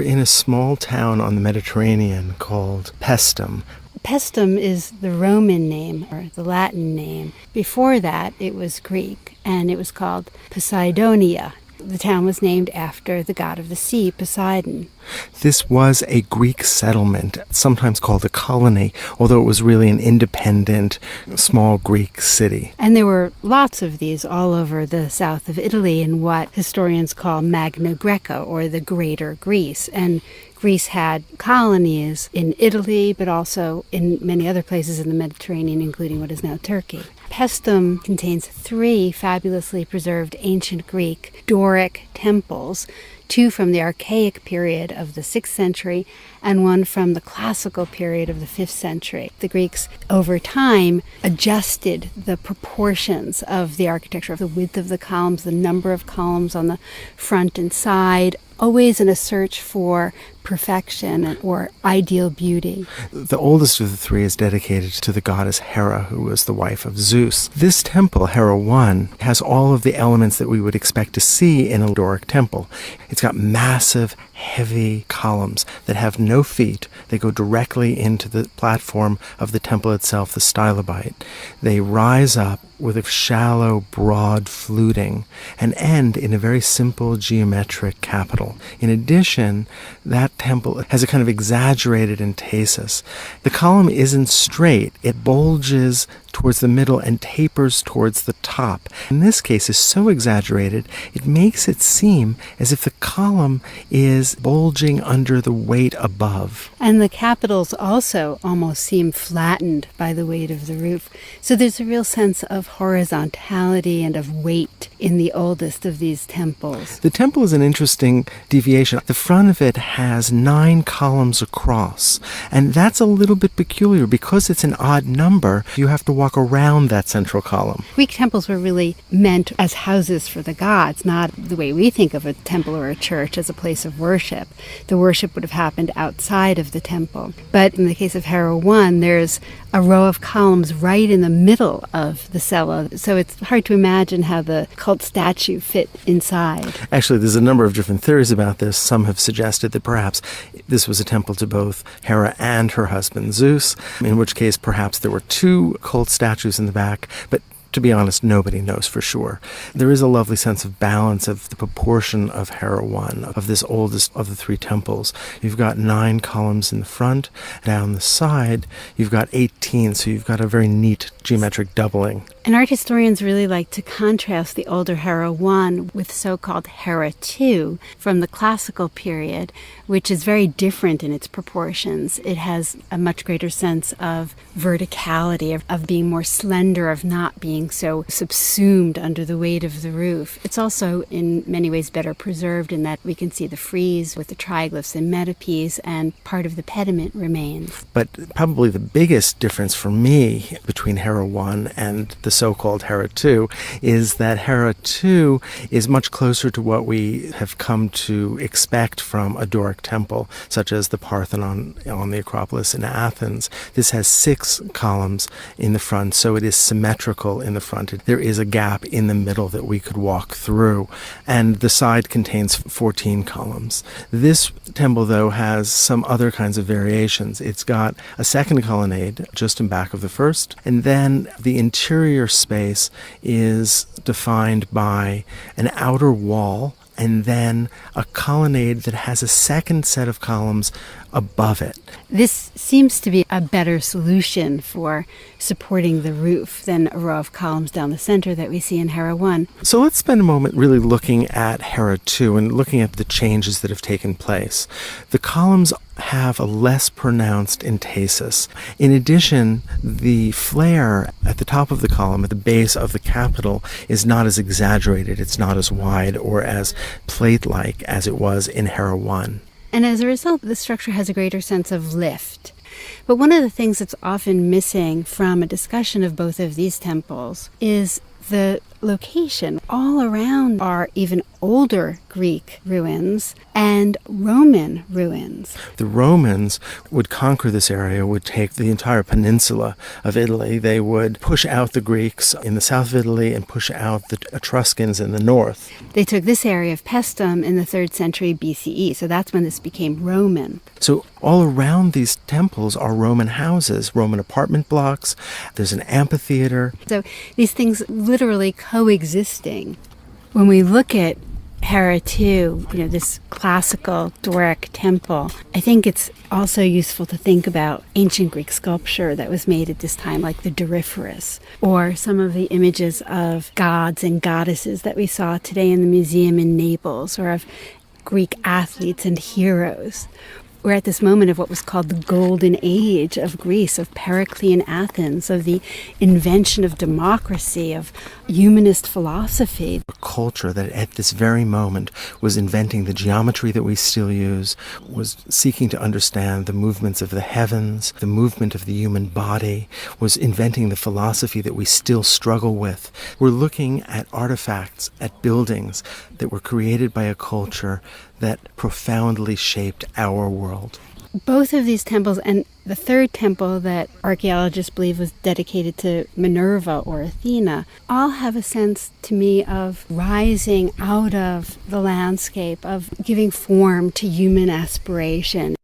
in a small town on the Mediterranean called Paestum. Paestum is the Roman name, or the Latin name. Before that, it was Greek, and it was called Poseidonia. The town was named after the god of the sea, Poseidon. This was a Greek settlement, sometimes called a colony, although it was really an independent, small Greek city. And there were lots of these all over the south of Italy in what historians call Magna Grecia, or the Greater Greece. And Greece had colonies in Italy, but also in many other places in the Mediterranean, including what is now Turkey. Paestum contains 3 fabulously preserved ancient Greek Doric temples, 2 from the Archaic period of the 6th century and 1 from the classical period of the 5th century. The Greeks, over time, adjusted the proportions of the architecture, of the width of the columns, the number of columns on the front and side, always in a search for perfection or ideal beauty. The oldest of the 3 is dedicated to the goddess Hera, who was the wife of Zeus. This temple, Hera 1, has all of the elements that we would expect to see in a Doric temple. It's got massive, heavy columns that have no feet. They go directly into the platform of the temple itself, the stylobite. They rise up with a shallow, broad fluting and end in a very simple geometric capital. In addition, that temple has a kind of exaggerated entasis. The column isn't straight. It bulges towards the middle and tapers towards the top. In this case, is so exaggerated, it makes it seem as if the column is bulging under the weight above. And the capitals also almost seem flattened by the weight of the roof. So there's a real sense of horizontality and of weight in the oldest of these temples. The temple is an interesting deviation. The front of it has 9 columns across, and that's a little bit peculiar. Because it's an odd number, you have to walk around that central column. Greek temples were really meant as houses for the gods, not the way we think of a temple or a church as a place of worship. The worship would have happened outside of the temple. But in the case of Hera 1, there's a row of columns right in the middle of the cella, so it's hard to imagine how the cult statue fit inside. Actually, there's a number of different theories about this. Some have suggested that perhaps this was a temple to both Hera and her husband Zeus, in which case perhaps there were 2 cult statues in the back, but to be honest, nobody knows for sure. There is a lovely sense of balance of the proportion of Hera 1, of this oldest of the 3 temples. You've got 9 columns in the front. Down the side, you've got 18, so you've got a very neat geometric doubling. And art historians really like to contrast the older Hera 1 with so-called Hera 2 from the classical period, which is very different in its proportions. It has a much greater sense of verticality, of being more slender, of not being so subsumed under the weight of the roof. It's also in many ways better preserved in that we can see the frieze with the triglyphs and metapiece, and part of the pediment remains. But probably the biggest difference for me between Hera 1 and the so-called Hera 2 is that Hera 2 is much closer to what we have come to expect from a Doric temple, such as the Parthenon on the Acropolis in Athens. This has 6 columns in the front, so it is symmetrical in the front. There is a gap in the middle that we could walk through, and the side contains 14 columns. This temple, though, has some other kinds of variations. It's got a second colonnade just in back of the first, and then the interior space is defined by an outer wall and then a colonnade that has a second set of columns above it. This seems to be a better solution for supporting the roof than a row of columns down the center that we see in Hera 1. So let's spend a moment really looking at Hera 2 and looking at the changes that have taken place. The columns have a less pronounced entasis. In addition, the flare at the top of the column, at the base of the capital, is not as exaggerated. It's not as wide or as plate-like as it was in Hera 1. And as a result, the structure has a greater sense of lift. But one of the things that's often missing from a discussion of both of these temples is the location. All around are even older Greek ruins and Roman ruins. The Romans would conquer this area, would take the entire peninsula of Italy. They would push out the Greeks in the south of Italy and push out the Etruscans in the north. They took this area of Paestum in the 3rd century BCE, so that's when this became Roman. So all around these temples are Roman houses, Roman apartment blocks. There's an amphitheater. So these things literally coexisting. When we look at Hera II, this classical Doric temple, I think it's also useful to think about ancient Greek sculpture that was made at this time, like the Doryphorus, or some of the images of gods and goddesses that we saw today in the museum in Naples, or of Greek athletes and heroes. We're at this moment of what was called the golden age of Greece, of Periclean Athens, of the invention of democracy, of humanist philosophy. A culture that at this very moment was inventing the geometry that we still use, was seeking to understand the movements of the heavens, the movement of the human body, was inventing the philosophy that we still struggle with. We're looking at artifacts, at buildings that were created by a culture that profoundly shaped our world. Both of these temples, and the third temple that archaeologists believe was dedicated to Minerva or Athena, all have a sense to me of rising out of the landscape, of giving form to human aspiration.